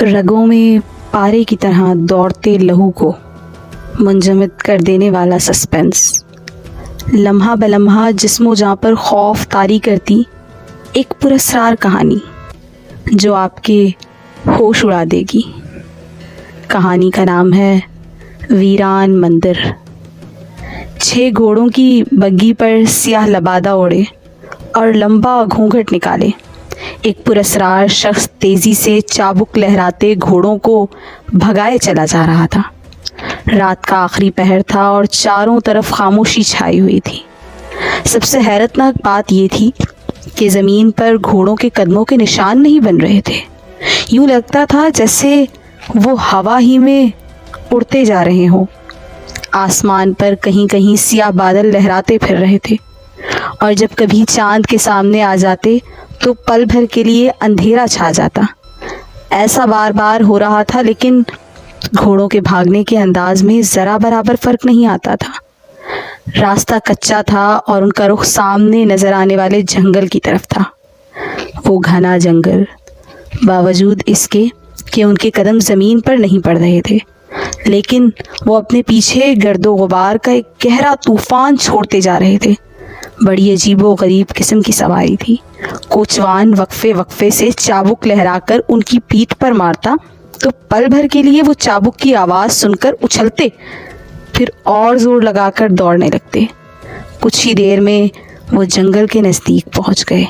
रगों में पारे की तरह दौड़ते लहू को मुंजमद कर देने वाला सस्पेंस, लम्हा बलम्हा जिस्मो जाँ पर खौफ तारी करती एक पुरस्कार कहानी जो आपके होश उड़ा देगी। कहानी का नाम है वीरान मंदिर। 6 घोड़ों की बग्गी पर स्याह लबादा ओढ़े और लंबा घूंघट निकाले एक पुरस्कार शख्स तेज़ी से चाबुक लहराते घोड़ों को भगाए चला जा रहा था। रात का आखिरी पहर था और चारों तरफ खामोशी छाई हुई थी। सबसे हैरतनाक बात यह थी कि ज़मीन पर घोड़ों के कदमों के निशान नहीं बन रहे थे। यूँ लगता था जैसे वो हवा ही में उड़ते जा रहे हों। आसमान पर कहीं कहीं स्याह बादल लहराते फिर रहे थे और जब कभी चांद के सामने आ जाते तो पल भर के लिए अंधेरा छा जाता। ऐसा बार बार हो रहा था, लेकिन घोड़ों के भागने के अंदाज में ज़रा बराबर फ़र्क नहीं आता था। रास्ता कच्चा था और उनका रुख सामने नज़र आने वाले जंगल की तरफ था। वो घना जंगल, बावजूद इसके कि उनके कदम ज़मीन पर नहीं पड़ रहे थे, लेकिन वो अपने पीछे गर्दो गुबार का एक गहरा तूफ़ान छोड़ते जा रहे थे। बड़ी अजीबो गरीब किस्म की सवारी थी। कोचवान वक्फे वक्फे से चाबुक लहराकर उनकी पीठ पर मारता तो पल भर के लिए वो चाबुक की आवाज़ सुनकर उछलते, फिर और ज़ोर लगाकर दौड़ने लगते। कुछ ही देर में वो जंगल के नज़दीक पहुंच गए।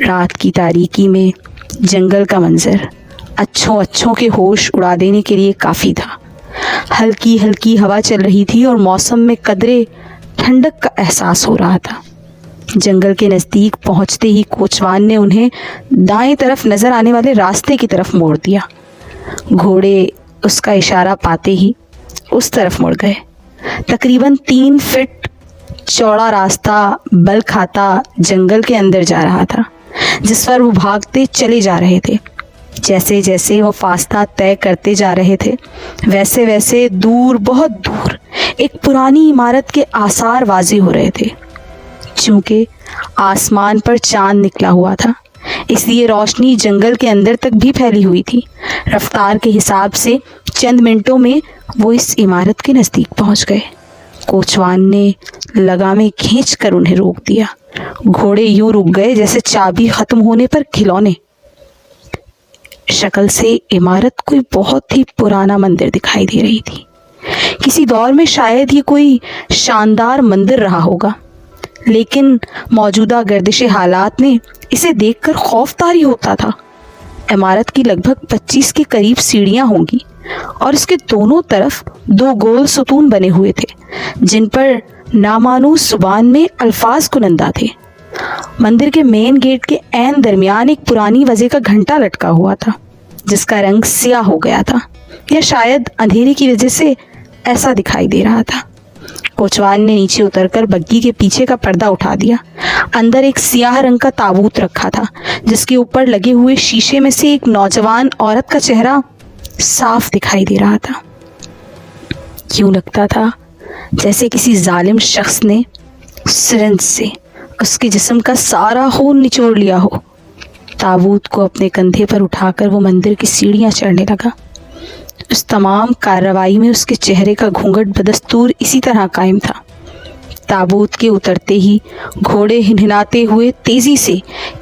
रात की तारीकी में जंगल का मंजर अच्छों के होश उड़ा देने के लिए काफ़ी था। हल्की हल्की हवा चल रही थी और मौसम में कदरे ठंडक का एहसास हो रहा था। जंगल के नज़दीक पहुंचते ही कोचवान ने उन्हें दाएं तरफ नज़र आने वाले रास्ते की तरफ मोड़ दिया। घोड़े उसका इशारा पाते ही उस तरफ मुड़ गए। तकरीबन 3 फीट चौड़ा रास्ता बल खाता जंगल के अंदर जा रहा था, जिस पर वो भागते चले जा रहे थे। जैसे जैसे वो फासला तय करते जा रहे थे, वैसे वैसे दूर, बहुत दूर एक पुरानी इमारत के आसार वाज़े हो रहे थे। चूँकि आसमान पर चांद निकला हुआ था, इसलिए रोशनी जंगल के अंदर तक भी फैली हुई थी। रफ्तार के हिसाब से चंद मिनटों में वो इस इमारत के नज़दीक पहुंच गए। कोचवान ने लगामें खींचकर उन्हें रोक दिया। घोड़े यूं रुक गए जैसे चाबी ख़त्म होने पर खिलौने। शक्ल से इमारत कोई बहुत ही पुराना मंदिर दिखाई दे रही थी। किसी दौर में शायद ये कोई शानदार मंदिर रहा होगा, लेकिन मौजूदा गर्दिश हालात ने इसे देखकर खौफ तारी होता था। इमारत की लगभग 25 के करीब सीढ़ियां होंगी और इसके दोनों तरफ 2 गोल सुतून बने हुए थे, जिन पर नामानूस जुबान में अल्फाज कुनंदा थे। मंदिर के मेन गेट के ऐन दरमियान एक पुरानी वज़े का घंटा लटका हुआ था, जिसका रंग स्याह हो गया था, या शायद अंधेरे की वजह से ऐसा दिखाई दे रहा था। कोचवान ने नीचे उतरकर बग्गी के पीछे का पर्दा उठा दिया। अंदर एक स्याह रंग का ताबूत रखा था, जिसके ऊपर लगे हुए शीशे में से एक नौजवान औरत का चेहरा साफ दिखाई दे रहा था। यूँ लगता था जैसे किसी जालिम शख्स ने सिरंज से उसके जिस्म का सारा खून निचोड़ लिया हो। ताबूत को अपने कंधे पर उठाकर वो मंदिर की सीढ़ियाँ चढ़ने लगा। उस तमाम कार्रवाई में उसके चेहरे का घूंघट बदस्तूर इसी तरह कायम था। ताबूत के उतरते ही घोड़े हिनहिनाते हुए तेज़ी से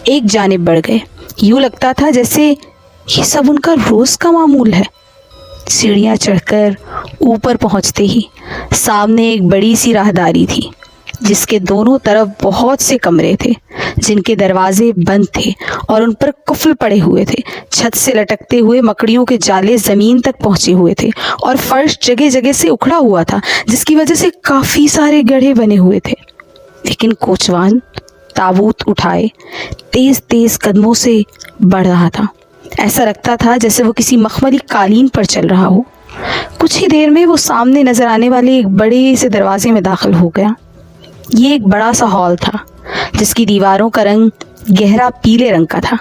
एक जानिब बढ़ गए। यूँ लगता था जैसे ये सब उनका रोज़ का मामूल है। सीढ़ियाँ चढ़कर ऊपर पहुँचते ही सामने एक बड़ी सी राहदारी थी, जिसके दोनों तरफ बहुत से कमरे थे, जिनके दरवाजे बंद थे और उन पर कुफल पड़े हुए थे। छत से लटकते हुए मकड़ियों के जाले ज़मीन तक पहुँचे हुए थे और फर्श जगह जगह से उखड़ा हुआ था, जिसकी वजह से काफ़ी सारे गड्ढे बने हुए थे। लेकिन कोचवान ताबूत उठाए तेज़ तेज़ कदमों से बढ़ रहा था। ऐसा लगता था जैसे वो किसी मखमली कालीन पर चल रहा हो। कुछ ही देर में वो सामने नज़र आने वाले एक बड़े से दरवाजे में दाखिल हो गया। ये एक बड़ा सा हॉल था, जिसकी दीवारों का रंग गहरा पीले रंग का था,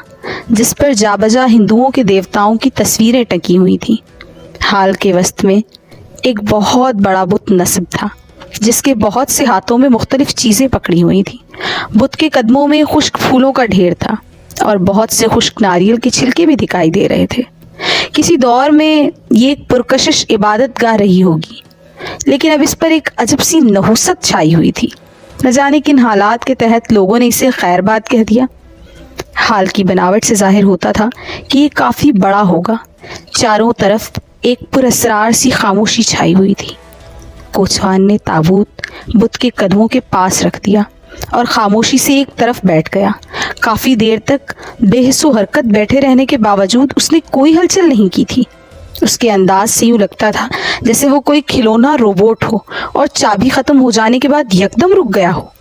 जिस पर जाबजा हिंदुओं के देवताओं की तस्वीरें टंगी हुई थीं। हाल के वस्त में एक बहुत बड़ा बुत नस्ब था, जिसके बहुत से हाथों में मुख्तलिफ चीज़ें पकड़ी हुई थीं। बुत के कदमों में खुश्क फूलों का ढेर था और बहुत से खुश्क नारियल के छिलके भी दिखाई दे रहे थे। किसी दौर में ये एक पुरकशिश इबादत गाह रही होगी, लेकिन अब इस पर एक अजब सी नहुसत छाई हुई थी। न जाने किन हालात के तहत लोगों ने इसे खैरबाद कह दिया। हाल की बनावट से जाहिर होता था कि ये काफ़ी बड़ा होगा। चारों तरफ एक पुरअसरार सी खामोशी छाई हुई थी। कोचवान ने ताबूत बुत के कदमों के पास रख दिया और खामोशी से एक तरफ बैठ गया। काफ़ी देर तक बेहिस्सो हरकत बैठे रहने के बावजूद उसने कोई हलचल नहीं की थी। उसके अंदाज से यूँ लगता था जैसे वो कोई खिलौना रोबोट हो और चाबी ख़त्म हो जाने के बाद यकदम रुक गया हो।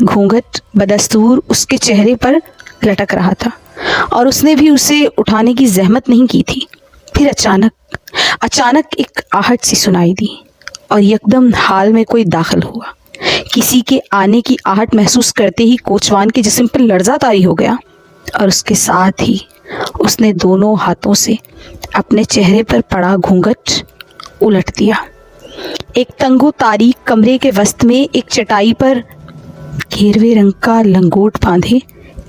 घूंघट बदस्तूर उसके चेहरे पर लटक रहा था और उसने भी उसे उठाने की जहमत नहीं की थी। फिर अचानक एक आहट सी सुनाई दी और यकदम हाल में कोई दाखिल हुआ। किसी के आने की आहट महसूस करते ही कोचवान के जिस्म पर लर्ज़ा तारी हो गया और उसके साथ ही उसने दोनों हाथों से अपने चेहरे पर पड़ा घूंघट उलट दिया। एक तंगो तारीक कमरे के वस्त में एक चटाई पर घेरवे रंग का लंगोट बांधे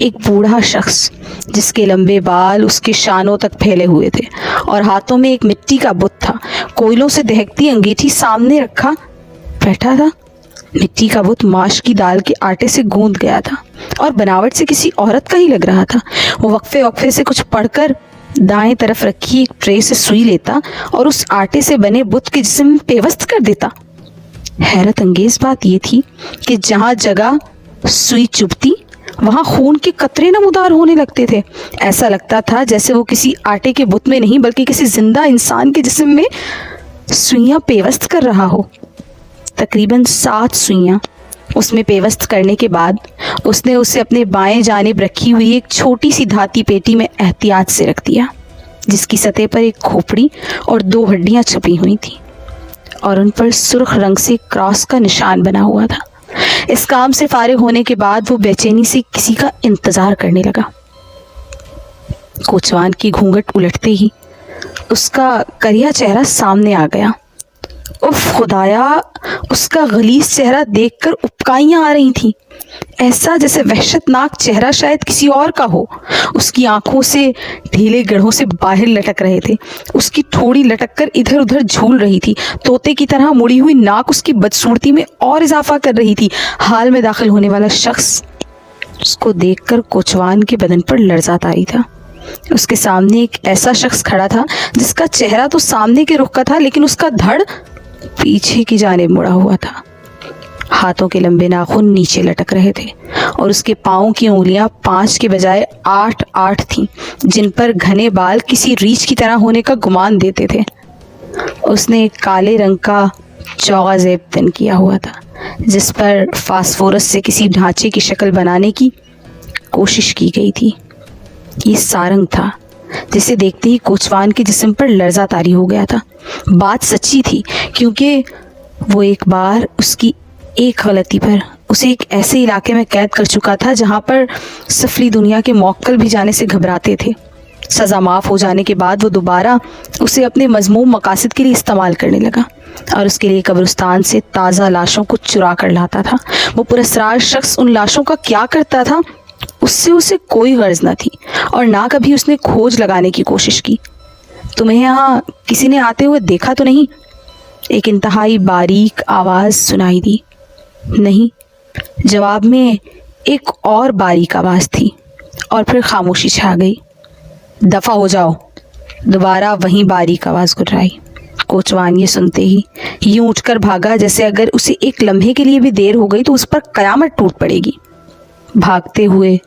एक बूढ़ा शख्स, जिसके लंबे बाल उसके शानों तक फैले हुए थे और हाथों में एक मिट्टी का बुत था, कोयलों से दहकती अंगीठी सामने रखा बैठा था। मिट्टी का बुत माश की दाल के आटे से गूंद गया था और बनावट से किसी औरत का ही लग रहा था। वो वक्फे वक्फे से कुछ पढ़कर दाएं तरफ रखी एक ट्रे से सुई लेता और उस आटे से बने बुत के जिस्म में पेवस्त कर देता। हैरत अंगेज बात यह थी कि जहाँ जगह सुई चुभती वहाँ खून के कतरे नमूदार होने लगते थे। ऐसा लगता था जैसे वो किसी आटे के बुत में नहीं बल्कि किसी जिंदा इंसान के जिस्म में सुइयां पेवस्त कर रहा हो। तकरीबन 7 सुइयां उसमें पेवस्त करने के बाद उसने उसे अपने बाएं जानिब रखी हुई एक छोटी सी धाती पेटी में एहतियात से रख दिया, जिसकी सतह पर एक खोपड़ी और 2 हड्डियां छपी हुई थी और उन पर सुर्ख रंग से क्रॉस का निशान बना हुआ था। इस काम से फारिग होने के बाद वो बेचैनी से किसी का इंतजार करने लगा। कोचवान की घूंघट उलटते ही उसका करिया चेहरा सामने आ गया। उफ खुदाया, उसका गलीज चेहरा देखकर उपकाइयाँ आ रही थीं। ऐसा जैसे वहशतनाक चेहरा शायद किसी और का हो। उसकी आंखों से ढीले गढ़ों से बाहर लटक रहे थे। उसकी ठोड़ी लटक कर इधर उधर झूल रही थी। तोते की तरह मुड़ी हुई नाक उसकी बदसूरती में और इजाफा कर रही थी। हाल में दाखिल होने वाला शख्स उसको देखकर कोचवान के बदन पर लर्ज़ा तारी था। उसके सामने एक ऐसा शख्स खड़ा था जिसका चेहरा तो सामने के रुख का था, लेकिन उसका धड़ पीछे की जानिब मुड़ा हुआ था। हाथों के लंबे नाखून नीचे लटक रहे थे और उसके पाँव की उंगलियां 5 के बजाय 8 थीं, जिन पर घने बाल किसी रीछ की तरह होने का गुमान देते थे। उसने एक काले रंग का चौगा ज़ेब तन किया हुआ था, जिस पर फास्फोरस से किसी ढांचे की शक्ल बनाने की कोशिश की गई थी। ये सारंग था, जिसे देखते ही कोचवान के जिस्म पर लर्ज़ा तारी हो गया था। बात सच्ची थी, क्योंकि वो एक बार उसकी एक गलती पर उसे एक ऐसे इलाके में कैद कर चुका था जहाँ पर सफली दुनिया के मौक्कल भी जाने से घबराते थे। सज़ा माफ़ हो जाने के बाद वो दोबारा उसे अपने मज़मूम मकासद के लिए इस्तेमाल करने लगा और उसके लिए कब्रिस्तान से ताज़ा लाशों को चुरा कर लाता था। वो पुरस्रार शख्स उन लाशों का क्या करता था, उससे उसे कोई गर्ज न थी और ना कभी उसने खोज लगाने की कोशिश की। तुम्हें यहाँ किसी ने आते हुए देखा तो नहीं? एक इंतहाई बारीक आवाज़ सुनाई दी। नहीं, जवाब में एक और बारीक आवाज़ थी और फिर खामोशी छा गई। दफ़ा हो जाओ, दोबारा वहीं बारीक आवाज़ गुर्राई। कोचवान ये सुनते ही यूं उठकर भागा जैसे अगर उसे एक लम्हे के लिए भी देर हो गई तो उस पर कयामत टूट पड़ेगी। भागते हुए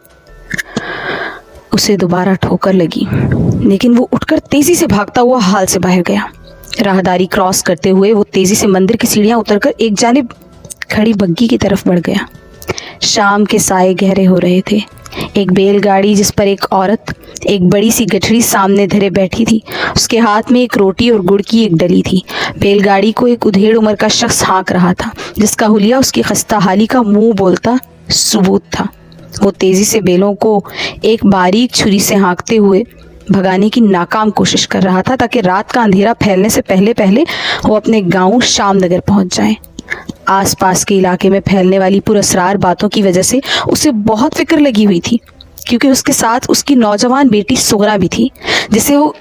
उसे दोबारा ठोकर लगी, लेकिन वो उठकर तेज़ी से भागता हुआ हाल से बाहर गया। राहदारी क्रॉस करते हुए वो तेज़ी से मंदिर की सीढ़ियाँ उतरकर एक जानिब खड़ी बग्गी की तरफ बढ़ गया। शाम के साए गहरे हो रहे थे। एक बैलगाड़ी जिस पर एक औरत एक बड़ी सी गठरी सामने धरे बैठी थी, उसके हाथ में एक रोटी और गुड़ की एक डली थी। बैलगाड़ी को एक उधेड़ उम्र का शख्स हाँक रहा था, जिसका हुलिया उसकी खस्ता हाली का मुंह बोलता सबूत था। वो तेज़ी से बैलों को एक बारीक छुरी से हाँकते हुए भगाने की नाकाम कोशिश कर रहा था, ताकि रात का अंधेरा फैलने से पहले पहले वो अपने गांव शामनगर पहुंच जाए। आसपास के इलाके में फैलने वाली पुरअसरार बातों की वजह से उसे बहुत फिक्र लगी हुई थी, क्योंकि उसके साथ उसकी नौजवान बेटी सुगरा भी थी, जिसे वो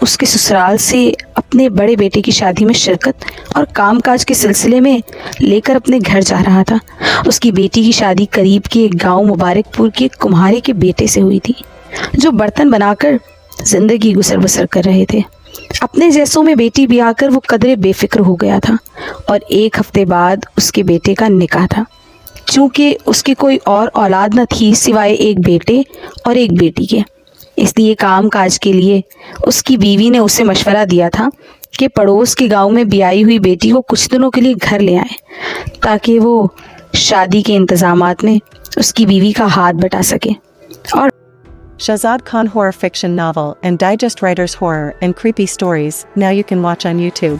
اس کے سسرال سے اپنے بڑے بیٹے کی شادی میں شرکت اور کام کاج کے سلسلے میں لے کر اپنے گھر جا رہا تھا۔ اس کی بیٹی کی شادی قریب کے ایک گاؤں مبارک پور کے کمہارے کے بیٹے سے ہوئی تھی، جو برتن بنا کر زندگی گزر بسر کر رہے تھے۔ اپنے جیسوں میں بیٹی بھی آ کر وہ قدرے بے فکر ہو گیا تھا، اور 1 ہفتے بعد اس کے بیٹے کا نکاح تھا۔ چونکہ اس کی کوئی اور اولاد نہ تھی سوائے ایک بیٹے اور ایک بیٹی کے، اس لیے کام کاج کے لیے اس کی بیوی نے اسے مشورہ دیا تھا کہ پڑوس کے گاؤں میں بیائی ہوئی بیٹی کو کچھ دنوں کے لیے گھر لے آئے تاکہ وہ شادی کے انتظامات میں اس کی بیوی کا ہاتھ بٹا سکے۔ اور Shahzad Khan horror fiction novel and digest writers horror and creepy stories now you can watch on YouTube.